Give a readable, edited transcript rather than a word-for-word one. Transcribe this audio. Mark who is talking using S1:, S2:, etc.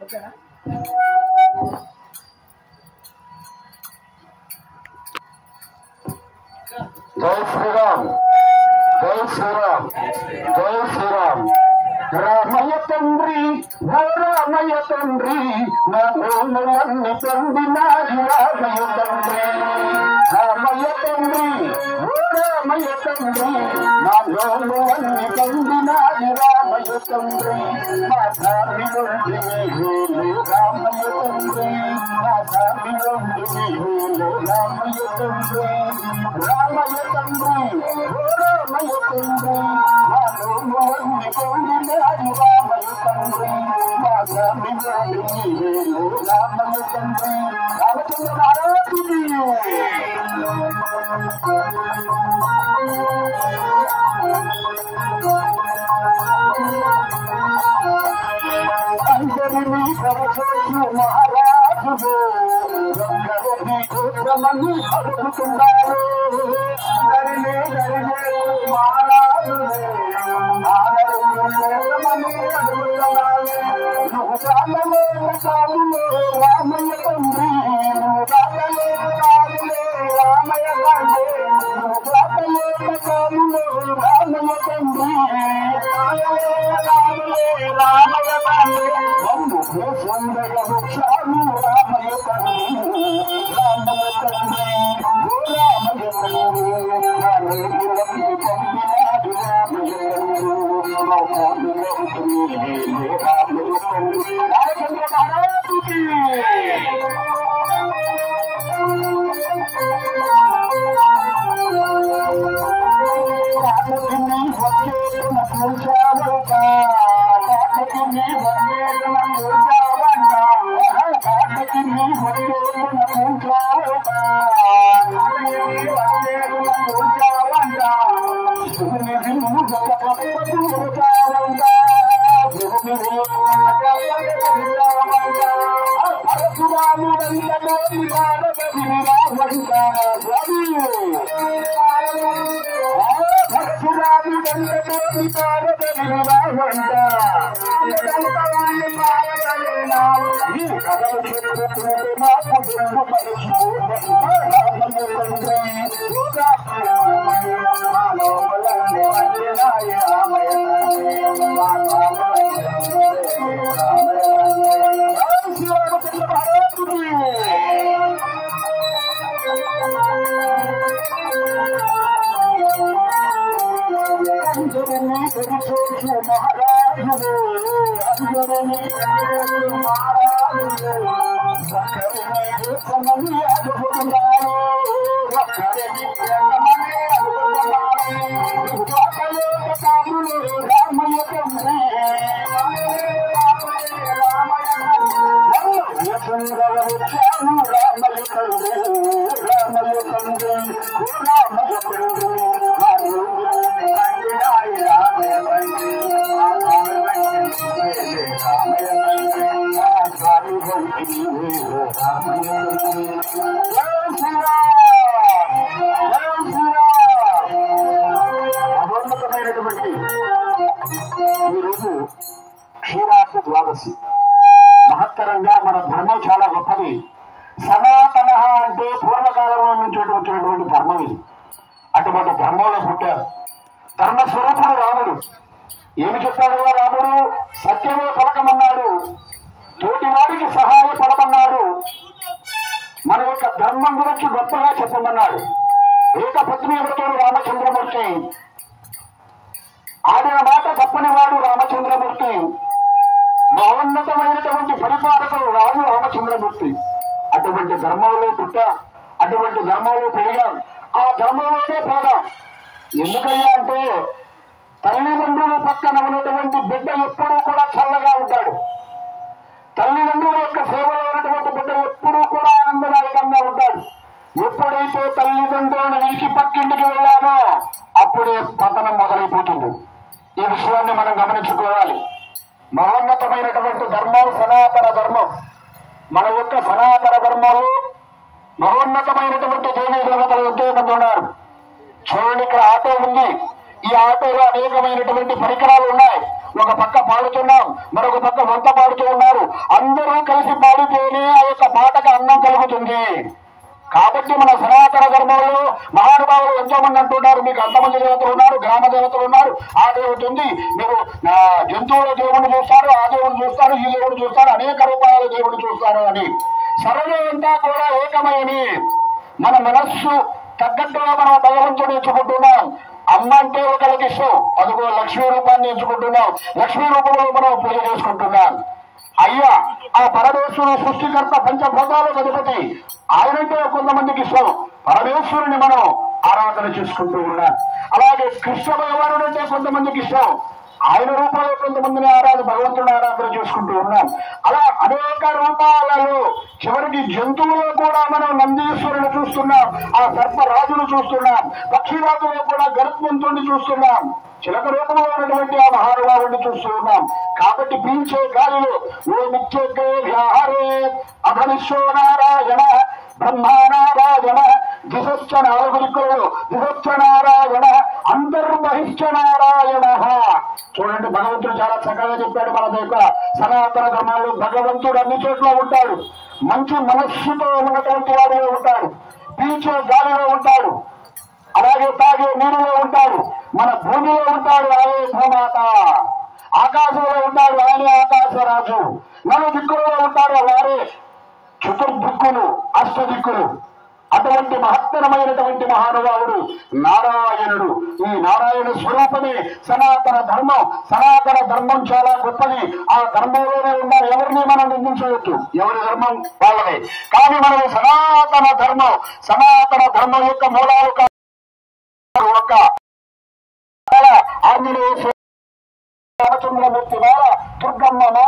S1: ఓకేనా?
S2: జై శ్రీరామ్, జై శ్రీరామ్, జై శ్రీరామ్. రామయ్య తండ్రి, ఓ రామయ్య తండ్రి, నా నోములన్నీ పొందినాడు రామయ్య తండ్రి. రామయ్య తండ్రి, ఓ రామయ్య తండ్రి, నా నోములన్నీ పొందినాడు రామయ్య తండ్రి. మా సామి నుండి నీవేలే రామయ్య తండ్రి, మా సామి నుండి నీవేలే రామయ్య తండ్రి. రామయ్య తండ్రి, ఓ రామయ్య తండ్రి, నా నోములన్నీ పొందినాడు రామయ్య తండ్రి. మా సామి నుండి నీవేలే రామయ్య తండ్రి. రామచంద్ర మహారాజుకి అందరినీ సరస్వతి మహారాజులు అందరినీ చూడమని అడుగుతున్నారు. అందరినీ జరిగే మహారాజులు ఆదరించమని అడుగుతున్నారు. నువ్వు రామలే కాదులే రామయ్య తండ్రి, నువ్వు రామలే కాదులే రామయ్య తండ్రి, నువ్వు రామలే కాదులే రామయ్య తండ్రి, రామయ్య తండ్రి. నన్ను సుందర వృక్షాలు రామయ్య తండ్రి, రామయ్య తండ్రి, ఓ రామయ్య తండ్రి. రామయ్య పంపినాడు రామయ్య తండ్రి, రామయ్య తండ్రి. రామచంద్ర మహారాజుకి రామకిని వచ్చేసిన కూర్చోవట, రామకిని వచ్చేసిన కూర్చోవంట, రామకిని వచ్చేసిన కూర్చోవట, వచ్చేసిన కూర్చోవంట. శివుని కూర్చోవంట, పరశురాముడంతలోని పార్వతిని రావంట. పరశురాముడంతలోని పార్వతిని రావంట. ఈ కథలు చెప్పుకుంటే మాకు గుండు అందరినీ పెరిచోచు మహారాజులు, అందరినీ పెరిచోచు మహారాజులు ఒక్కరిని చూసమని అడుగుతున్నారు, ఒక్కరిని చూసమని అడుగుతున్నారు. రామయ్య తండ్రి, సుందర వృక్షాలు రామయ్య తండ్రి, రామయ్య తండ్రి, రామయ్య తండ్రి. మహోన్నతమైనటువంటి ఈరోజు క్షీరాబ్ద ద్వాదశి. మహత్తరంగా మన ధర్మం చాలా గొప్పది. సనాతన అంటే పూర్వకాలంలో నుంచి వచ్చినటువంటి ధర్మం ఇది. అటువంటి ధర్మంలో పుట్టారు. ధర్మస్వరూపుడు రాముడు. ఏమి చెప్పాడు రాముడు? సత్యమే పలకమన్నాడు, తోటివాడికి సహాయపడమన్నాడు, మన యొక్క ధర్మం గురించి గొప్పగా చెప్పమన్నాడు. ఏకపత్ని వ్రతుడు రామచంద్రమూర్తి, ఆడిన మాట తప్పనివాడు రామచంద్రమూర్తి, మహోన్నతమైనటువంటి పరిపాలకుడు రాజు రామచంద్రమూర్తి. అటువంటి ధర్మంలో పుట్టా, అటువంటి ధర్మంలో పెరిగాం, ఆ ధర్మంలోనే పోదాం. ఎందుకయ్యా అంటే తల్లిదండ్రుల పక్కన ఉన్నటువంటి బిడ్డ ఎప్పుడూ కూడా చల్లగా ఉంటాడు. తల్లిదండ్రుల యొక్క సేవలో ఉన్నటువంటి బిడ్డ ఎప్పుడూ కూడా ఆనందదాయకంగా ఉంటాడు. ఎప్పుడైతే తల్లిదండ్రులను విడిచి పక్కింటికి వెళ్ళామో అప్పుడే పతనం మొదలైపోతుంది. ఈ విషయాన్ని మనం గమనించుకోవాలి. మహోన్నతమైనటువంటి ధర్మం సనాతన ధర్మం. మన యొక్క సనాతన ధర్మాలు మహోన్నతమైనటువంటి దేవీ దేవతలు ఎంతో మంది ఉన్నారు. చూడండి, ఇక్కడ ఆటో ఉంది. ఈ ఆటోలో అనేకమైనటువంటి పరికరాలు ఉన్నాయి. ఒక పక్క పాడుతున్నాం, మరొక పక్క వంట పాడుతూ ఉన్నారు. అందరూ కలిసి పాడితేనే ఆ యొక్క పాటకు అన్నం కలుగుతుంది. కాబట్టి మన సనాతన ధర్మంలో మహానుభావులు ఎంతో మంది అంటున్నారు, మీకు అంతమంది దేవతలు ఉన్నారు, గ్రామ దేవతలు ఉన్నారు, ఆ దేవత ఉంది, మీరు జంతువుల దేవుడిని చూస్తారు, ఆ దేవుడిని చూస్తారు, ఈ దేవుడిని చూస్తారు, అనేక రూపాయల దేవుడిని చూస్తారు అని. సర్వే అంతా కూడా ఏకమయని మన మనస్సు తగ్గట్టుగా మనం భగవంతుడు ఎంచుకుంటున్నాం. అమ్మ అంటే ఒకరికి ఇష్టం, అదిగో లక్ష్మీ రూపాన్ని ఎంచుకుంటున్నాం, లక్ష్మీ రూపంలో మనం పూజ చేసుకుంటున్నాం. అయ్యా ఆ పరమేశ్వరుడు సృష్టికర్త పంచభూతాలకు అధిపతి, ఆయనంటే కొంతమందికి ఇష్టం, పరమేశ్వరుని మనం ఆరాధన చేసుకుంటూ ఉన్నాం. అలాగే కృష్ణ భగవానుడు అంటే కొంతమందికి ఇష్టం, ఆయన రూపంలో కొంతమందిని భగవంతుని ఆరాధన చేసుకుంటూ ఉన్నాం. అలా అనేక రూపాలలో చివరికి జంతువులో కూడా మనం నందీశ్వరుని చూస్తున్నాం, ఆ సర్పరాజును చూస్తున్నాం, పక్షిరాజులో కూడా గరుత్మంతుడిని చూస్తున్నాం, చిలక రూపంలో ఉన్నటువంటి ఆ మహానుభావుడిని చూస్తూ ఉన్నాం. కాబట్టి పీల్చే గాలిలో ఓ నిత్యే వ్యాహరే అధనిశ్వో నారాయణ బ్రహ్మనారాయణ దిశశ్చ నాలుగు దిక్కులలో దిశశ్చ నారాయణ అంతర్బహిశ్చ నారాయణ. చూడండి, భగవంతుడు చాలా చక్కగా చెప్పాడు. మన యొక్క సనాతన ధర్మాలు భగవంతుడు అన్ని చోట్ల ఉంటాడు, మంచి మనస్సుతో ఉన్నటువంటి వాడిలో ఉంటాడు, పీల్చే గాలిలో ఉంటాడు, అలాగే తాగే నీరులో ఉంటాడు, మన భూమిలో ఉంటాడు, ఆయే భూమాత, ఆకాశంలో ఉంటాడు, ఆయనే ఆకాశరాజు, నలు దిక్కులలో ఉంటాడు, వారే చతుర్దిక్కులు అష్టదిక్కులు. అటువంటి మహత్తరమైనటువంటి మహానుభావుడు నారాయణుడు. ఈ నారాయణ స్వరూపమే సనాతన ధర్మం. సనాతన ధర్మం చాలా గొప్పది. ఆ ధర్మంలోనే ఉన్న ఎవరిని మనం నిందించవచ్చు, ఎవరి ధర్మం వాళ్ళనే. కానీ మనం సనాతన ధర్మం యొక్క మూలాలు ఒక ఆంజనేయ రామచంద్రమూర్తి మాల, దుర్గమ్మ మాల,